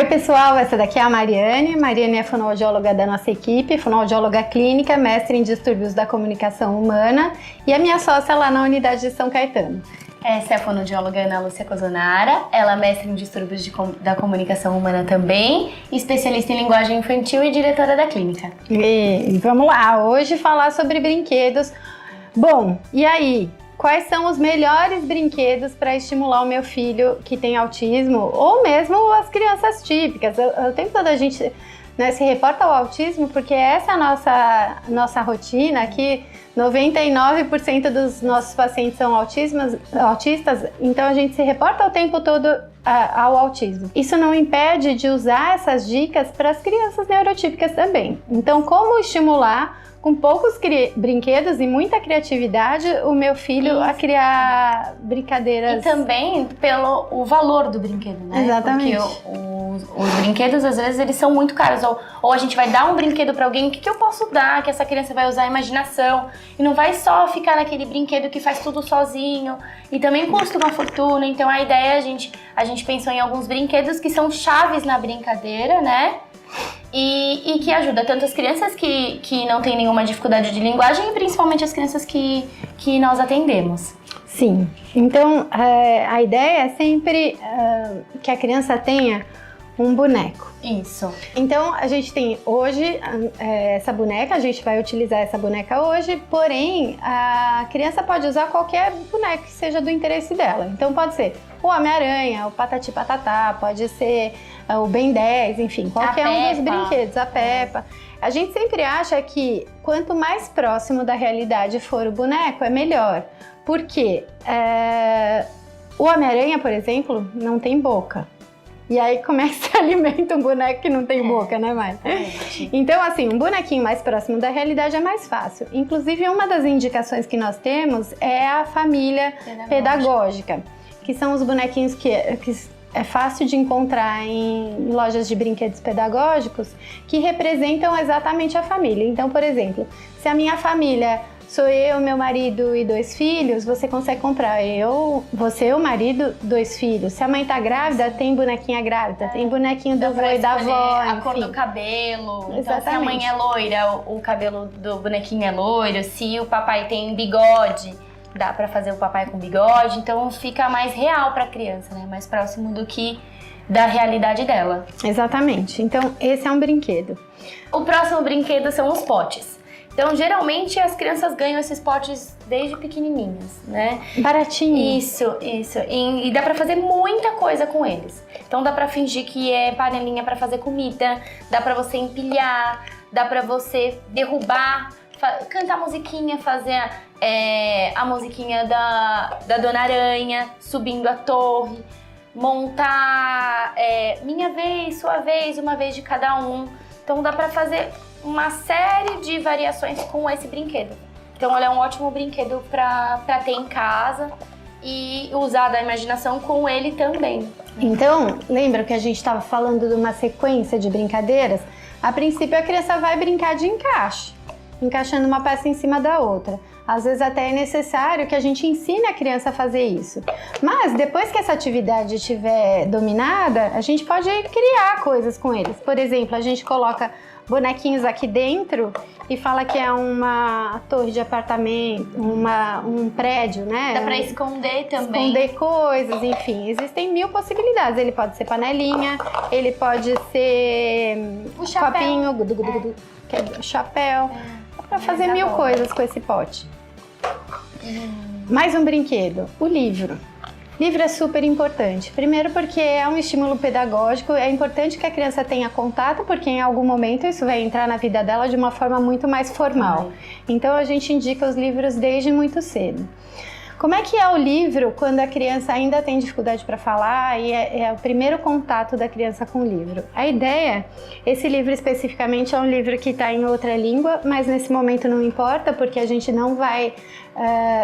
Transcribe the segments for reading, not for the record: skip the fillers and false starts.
Oi pessoal, essa daqui é a Mariane. Mariane é fonoaudióloga da nossa equipe, fonoaudióloga clínica, mestre em distúrbios da comunicação humana e a minha sócia lá na unidade de São Caetano. Essa é a fonoaudióloga Ana Lúcia Cozonara, ela é mestre em distúrbios da comunicação humana também, especialista em linguagem infantil e diretora da clínica. E vamos lá, hoje falar sobre brinquedos. Bom, e aí? Quais são os melhores brinquedos para estimular o meu filho que tem autismo ou mesmo as crianças típicas? O tempo todo a gente se reporta ao autismo porque essa é a nossa rotina aqui. 99% dos nossos pacientes são autistas, então a gente se reporta o tempo todo ao autismo. Isso não impede de usar essas dicas para as crianças neurotípicas também. Então, como estimular com poucos brinquedos e muita criatividade o meu filho a criar brincadeiras. E também pelo o valor do brinquedo, né? Exatamente. Porque os brinquedos, às vezes, eles são muito caros. Ou a gente vai dar um brinquedo pra alguém, o que eu posso dar? Que essa criança vai usar a imaginação. E não vai só ficar naquele brinquedo que faz tudo sozinho. E também custa uma fortuna. Então a ideia, a gente pensou em alguns brinquedos que são chaves na brincadeira, né? E que ajuda tanto as crianças que não têm nenhuma dificuldade de linguagem e principalmente as crianças que nós atendemos. Sim, então a ideia é sempre que a criança tenha um boneco. Isso. Então a gente tem hoje essa boneca, a gente vai utilizar essa boneca hoje, porém a criança pode usar qualquer boneco que seja do interesse dela. Então pode ser o Homem-Aranha, o Patati Patatá, pode ser o Ben 10, enfim, qualquer um dos brinquedos, a Peppa. A gente sempre acha que quanto mais próximo da realidade for o boneco, é melhor. Porque o Homem-Aranha, por exemplo, não tem boca. E aí como é que se alimenta um boneco que não tem boca, né, Mari? Então, assim, um bonequinho mais próximo da realidade é mais fácil. Inclusive, uma das indicações que nós temos é a família pedagógica, que são os bonequinhos que é fácil de encontrar em lojas de brinquedos pedagógicos que representam exatamente a família. Então, por exemplo, se a minha família sou eu, meu marido e 2 filhos, você consegue comprar você, o marido, 2 filhos. Se a mãe tá grávida, tem bonequinha grávida, tem bonequinho do avô e da avó, a cor do cabelo. Exatamente. Então, se a mãe é loira, o cabelo do bonequinho é loiro. Se o papai tem bigode, dá pra fazer o papai com bigode. Então, fica mais real pra criança, né? Mais próximo do que da realidade dela. Exatamente. Então, esse é um brinquedo. O próximo brinquedo são os potes. Então, geralmente, as crianças ganham esses potes desde pequenininhas, né? Baratinho. Isso. E dá pra fazer muita coisa com eles. Então, dá pra fingir que é panelinha pra fazer comida, dá pra você empilhar, dá pra você derrubar, cantar musiquinha, fazer a musiquinha da Dona Aranha, subindo a torre, montar minha vez, sua vez, uma vez de cada um. Então, dá pra fazer uma série de variações com esse brinquedo. Então, ele é um ótimo brinquedo para ter em casa e usar da imaginação com ele também. Então, lembra que a gente estava falando de uma sequência de brincadeiras? A princípio, a criança vai brincar de encaixe, encaixando uma peça em cima da outra. Às vezes até é necessário que a gente ensine a criança a fazer isso. Mas depois que essa atividade estiver dominada, a gente pode criar coisas com eles. Por exemplo, a gente coloca bonequinhos aqui dentro e fala que é uma torre de apartamento, um prédio, né? Dá pra esconder também. Esconder coisas, enfim. Existem 1000 possibilidades. Ele pode ser panelinha, ele pode ser o chapéu. Copinho, chapéu. Dá pra fazer 1000 coisas com esse pote. Mais um brinquedo, o livro. Livro é super importante. Primeiro porque é um estímulo pedagógico, é importante que a criança tenha contato, porque em algum momento isso vai entrar na vida dela de uma forma muito mais formal. Então a gente indica os livros desde muito cedo. Como é que é o livro quando a criança ainda tem dificuldade para falar e é o primeiro contato da criança com o livro? A ideia, esse livro especificamente é um livro que está em outra língua, mas nesse momento não importa, porque a gente não vai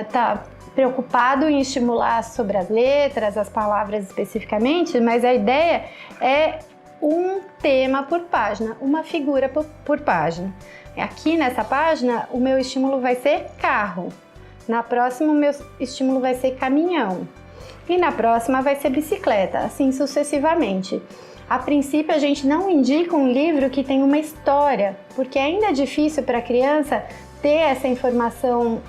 estar preocupado em estimular sobre as letras, as palavras especificamente, mas a ideia é um tema por página, uma figura por página. Aqui nessa página, o meu estímulo vai ser carro. Na próxima, o meu estímulo vai ser caminhão. E na próxima vai ser bicicleta, assim sucessivamente. a princípio a gente não indica um livro que tem uma história, porque ainda é difícil para a criança ter essa informação,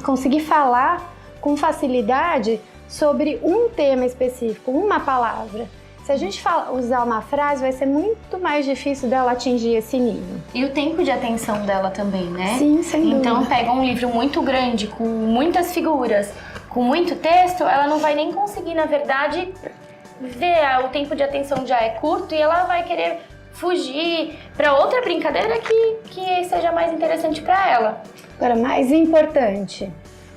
conseguir falar com facilidade sobre um tema específico, uma palavra. Se a gente usar uma frase, vai ser muito mais difícil dela atingir esse nível. E o tempo de atenção dela também, né? Sim, sem dúvida. Então, pega um livro muito grande, com muitas figuras, com muito texto, ela não vai nem conseguir, na verdade, ver. O tempo de atenção já é curto e ela vai querer fugir para outra brincadeira que seja mais interessante para ela. Agora, mais importante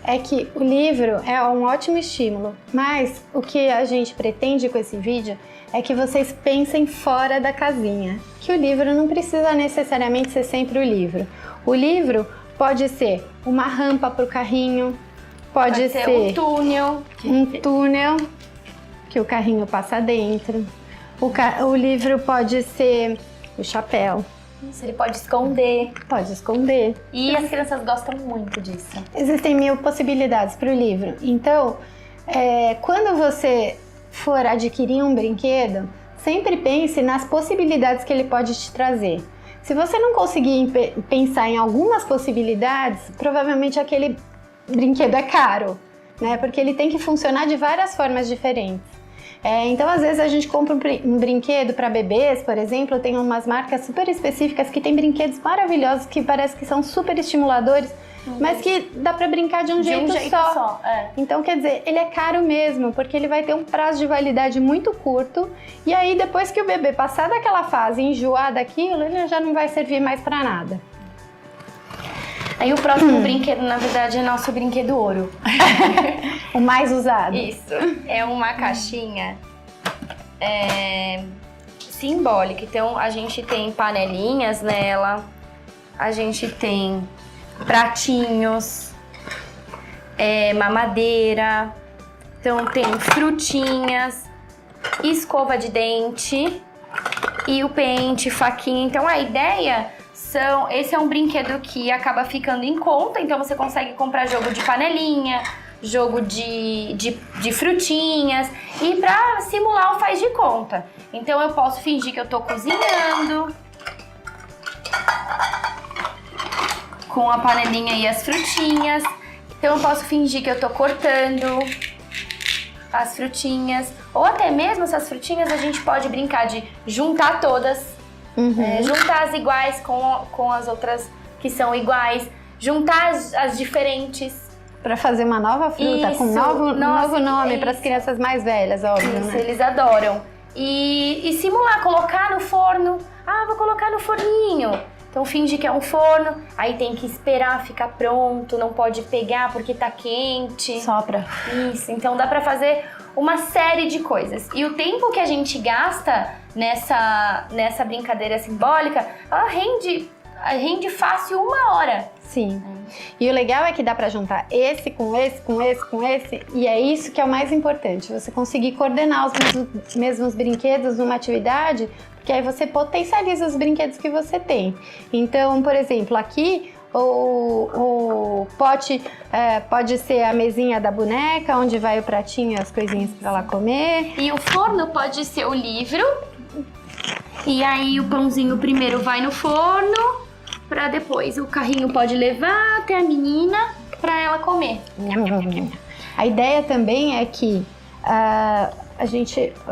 é que o livro é um ótimo estímulo, mas o que a gente pretende com esse vídeo é que vocês pensem fora da casinha, que o livro não precisa necessariamente ser sempre o livro. O livro pode ser uma rampa para o carrinho, pode ser um túnel. Um túnel que o carrinho passa dentro. O livro pode ser o chapéu. Isso, ele pode esconder. Pode esconder. E as crianças gostam muito disso. Existem 1000 possibilidades para o livro. Então, quando você for adquirir um brinquedo, sempre pense nas possibilidades que ele pode te trazer. Se você não conseguir pensar em algumas possibilidades, provavelmente aquele brinquedo é caro, né? Porque ele tem que funcionar de várias formas diferentes. Então, às vezes, a gente compra um brinquedo para bebês, por exemplo, tem umas marcas super específicas que tem brinquedos maravilhosos que parece que são super estimuladores, mas que dá para brincar de um jeito só. Então, quer dizer, ele é caro mesmo, porque ele vai ter um prazo de validade muito curto, e aí depois que o bebê passar daquela fase e enjoar daquilo, ele já não vai servir mais para nada. Aí o próximo brinquedo, na verdade, é nosso brinquedo ouro. O mais usado. Isso. É uma caixinha simbólica. Então, a gente tem panelinhas nela, a gente tem pratinhos, mamadeira, então tem frutinhas, escova de dente e o pente, faquinha. Então, a ideia... Esse é um brinquedo que acaba ficando em conta, então você consegue comprar jogo de panelinha, jogo de frutinhas e pra simular o faz de conta. Então eu posso fingir que eu tô cozinhando com a panelinha e as frutinhas. Então eu posso fingir que eu tô cortando as frutinhas, ou até mesmo essas frutinhas a gente pode brincar de juntar todas. Juntar as iguais com as outras que são iguais, juntar as diferentes. Para fazer uma nova fruta, com um novo nome para as crianças mais velhas, óbvio. Isso, né? Eles adoram. E simular, colocar no forno. Vou colocar no forninho. Então finge que é um forno, aí tem que esperar ficar pronto, não pode pegar porque tá quente. Sopra. Isso, então dá pra fazer uma série de coisas. E o tempo que a gente gasta nessa brincadeira simbólica, ela rende fácil 1 hora. Sim. E o legal é que dá pra juntar esse com esse, com esse, com esse, e é isso que é o mais importante, você conseguir coordenar os mesmos brinquedos numa atividade, porque aí você potencializa os brinquedos que você tem. Então, por exemplo, aqui o pote pode ser a mesinha da boneca, onde vai o pratinho e as coisinhas para ela comer. E o forno pode ser o livro. E aí o pãozinho primeiro vai no forno, para depois o carrinho pode levar até a menina para ela comer. A ideia também é que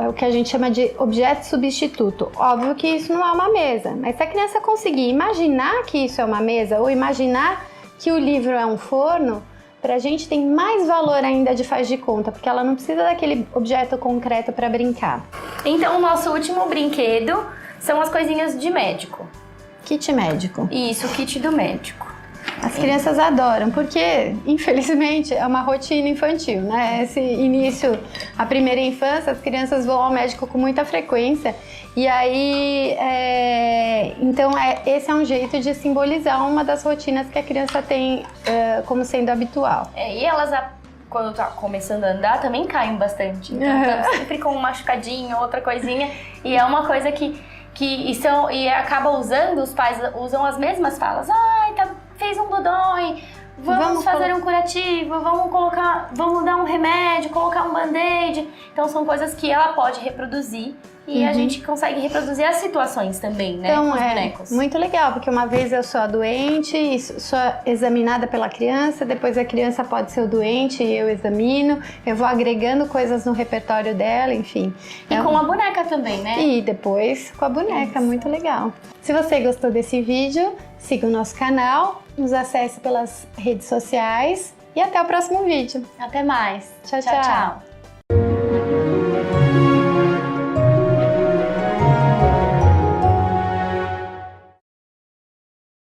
o que a gente chama de objeto substituto. Óbvio que isso não é uma mesa, mas se a criança conseguir imaginar que isso é uma mesa ou imaginar que o livro é um forno, pra gente tem mais valor ainda de faz de conta, porque ela não precisa daquele objeto concreto para brincar. Então o nosso último brinquedo são as coisinhas de médico. Kit médico. Isso, o kit do médico. As crianças adoram, porque, infelizmente, é uma rotina infantil, né? Esse início, a primeira infância, as crianças vão ao médico com muita frequência. E aí, então, esse é um jeito de simbolizar uma das rotinas que a criança tem como sendo habitual. E elas, quando tá começando a andar, também caem bastante. Então, estão sempre com um machucadinho, outra coisinha. E é uma coisa e acaba usando, os pais usam as mesmas falas. Fez um dodói, Vamos fazer um curativo, vamos dar um remédio, colocar um band-aid. Então são coisas que ela pode reproduzir e a gente consegue reproduzir as situações também, né? Então, com os bonecos. Muito legal, porque uma vez eu sou a doente, sou examinada pela criança, depois a criança pode ser o doente e eu examino, eu vou agregando coisas no repertório dela, enfim. E com a boneca também, né? E depois com a boneca, muito legal. Se você gostou desse vídeo, siga o nosso canal, nos acesse pelas redes sociais e até o próximo vídeo. Até mais. Tchau, tchau.